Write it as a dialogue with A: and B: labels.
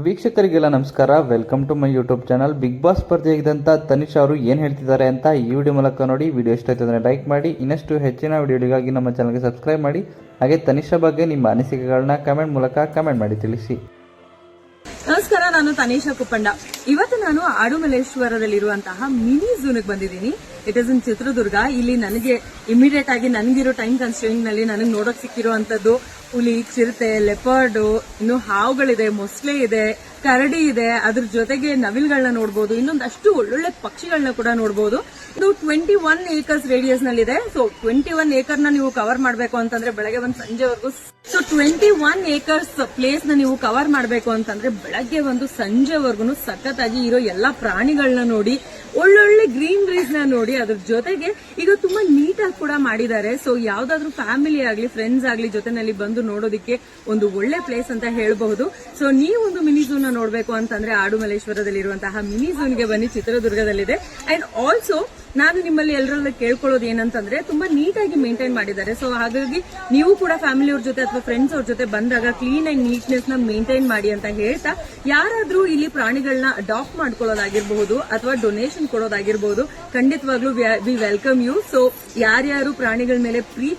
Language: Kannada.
A: ವೀಕ್ಷಕರಿಗೆಲ್ಲ ನಮಸ್ಕಾರ. Welcome to my YouTube channel. Bigg Boss ಸ್ಪರ್ಧೆಯಾಗಿದ್ದಂಥ ತನಿಷಾ ಅವರು ಏನು ಹೇಳ್ತಿದ್ದಾರೆ ಅಂತ ಈ ವಿಡಿಯೋ ಮೂಲಕ ನೋಡಿ. ವಿಡಿಯೋ ಇಷ್ಟ ಆಯ್ತು ಅಂದರೆ ಲೈಕ್ ಮಾಡಿ. ಇನ್ನಷ್ಟು ಹೆಚ್ಚಿನ ವಿಡಿಯೋಗಳಿಗಾಗಿ ನಮ್ಮ ಚಾನಲ್ಗೆ ಸಬ್ಸ್ಕ್ರೈಬ್ ಮಾಡಿ. ಹಾಗೆ ತನಿಷಾ ಬಗ್ಗೆ ನಿಮ್ಮ ಅನಿಸಿಕೆಗಳನ್ನ ಕಮೆಂಟ್ ಮೂಲಕ ಕಮೆಂಟ್ ಮಾಡಿ ತಿಳಿಸಿ.
B: ನಮಸ್ಕಾರ, ನಾನು ತನಿಷಾ ಕುಪ್ಪಂಡ. ಇವತ್ತು ನಾನು ಆಡುಮಲ್ಲೇಶ್ವರದಲ್ಲಿರುವಂತಹ ಮಿನಿ ಝೂನ್ಗೆ ಬಂದಿದ್ದೀನಿ. It is in Chitradurga. ಇಲ್ಲಿ ನನಗೆ ಇಮಿಡಿಯೇಟ್ ಆಗಿ ನನಗಿರೋ ಟೈಮ್ ಕನ್ಸ್ಟ್ರೈನ್ ನಲ್ಲಿ ನನಗೆ ನೋಡಕ್ ಸಿಕ್ಕಿರುವಂತದ್ದು ಹುಲಿ, ಚಿರತೆ, ಲೆಪರ್ಡ್, ಇನ್ನು ಹಾವುಗಳಿದೆ, ಮೊಸಳೆ ಇದೆ, ಕರಡಿ ಇದೆ, ಅದ್ರ ಜೊತೆಗೆ ನವಿಲ್ಗಳನ್ನ ನೋಡಬಹುದು. ಇನ್ನೊಂದಷ್ಟು ಒಳ್ಳೊಳ್ಳೆ ಪಕ್ಷಿಗಳನ್ನ ಕೂಡ ನೋಡಬಹುದು. ಇದು 21 ಏಕರ್ಸ್ ರೇಡಿಯಸ್ ನಲ್ಲಿದೆ. ಸೊ 21 ಏಕರ್ ನ ನೀವು ಕವರ್ ಮಾಡಬೇಕು ಅಂತಂದ್ರೆ ಬೆಳಗ್ಗೆ ಒಂದು ಸಂಜೆವರೆಗೂ. ಸೊ 21 ಏಕರ್ಸ್ ಪ್ಲೇಸ್ ನ ನೀವು ಕವರ್ ಮಾಡಬೇಕು ಅಂತಂದ್ರೆ ಬೆಳಗ್ಗೆ ಒಂದು ಸಂಜೆವರೆಗೂ ಸಖತ್ತಾಗಿ ಇರೋ ಎಲ್ಲಾ ಪ್ರಾಣಿಗಳನ್ನ ನೋಡಿ, ಒಳ್ಳೊಳ್ಳೆ ಗ್ರೀನರೀಸ್ ನ ನೋಡಿ, ಅದ್ರ ಜೊತೆಗೆ ಈಗ ತುಂಬಾ ನೀಟಾಗಿ ಕೂಡ ಮಾಡಿದ್ದಾರೆ. ಸೊ ಯಾವ್ದಾದ್ರು ಫ್ಯಾಮಿಲಿ ಆಗ್ಲಿ ಫ್ರೆಂಡ್ಸ್ ಆಗ್ಲಿ ಜೊತೆನಲ್ಲಿ ಬಂದು ನೋಡೋದಕ್ಕೆ ಒಂದು ಒಳ್ಳೆ ಪ್ಲೇಸ್ ಅಂತ ಹೇಳಬಹುದು. ಸೊ ನೀವೊಂದು ಮಿನಿ ಝೂನ್ ನೋಡ್ಬೇಕು ಅಂತಂದ್ರೆ ಆಡುಮಲ್ಲೇಶ್ವರದಲ್ಲಿರುವಂತಹ ಮಿನಿ ಝೂನ್ಗೆ ಬನ್ನಿ, ಚಿತ್ರದುರ್ಗದಲ್ಲಿದೆ. ಅಂಡ್ ಆಲ್ಸೋ ನಾನು ನಿಮ್ಮಲ್ಲಿ ಎಲ್ಲರಲ್ಲ ಕೇಳ್ಕೊಳ್ಳೋದು ಏನಂತಂದ್ರೆ ತುಂಬಾ ನೀಟಾಗಿ ಮೇಂಟೈನ್ ಮಾಡಿದ್ದಾರೆ. ಸೊ ಹಾಗಾಗಿ ನೀವು ಕೂಡ ಫ್ಯಾಮಿಲಿ ಅವ್ರ ಜೊತೆ ಅಥವಾ ಫ್ರೆಂಡ್ಸ್ ಅವ್ರ ಜೊತೆ ಬಂದಾಗ ಕ್ಲೀನ್ ಅಂಡ್ ನೀಟ್ನೆಸ್ ನ ಮೇಂಟೈನ್ ಮಾಡಿ ಅಂತ ಹೇಳ್ತಾ, ಯಾರಾದ್ರೂ ಇಲ್ಲಿ ಪ್ರಾಣಿಗಳನ್ನ ಅಡಾಪ್ಟ್ ಮಾಡ್ಕೊಳ್ಳೋದಾಗಿರ್ಬಹುದು ಅಥವಾ ಡೊನೇಷನ್ ಕೊಡೋದಾಗಿರ್ಬಹುದು, ಖಂಡಿತವಾಗ್ಲೂ ವಿ ವೆಲ್ಕಮ್ ಯು. ಸೊ ಯಾರ್ಯಾರು ಪ್ರಾಣಿಗಳ ಮೇಲೆ ಪ್ರೀತಿ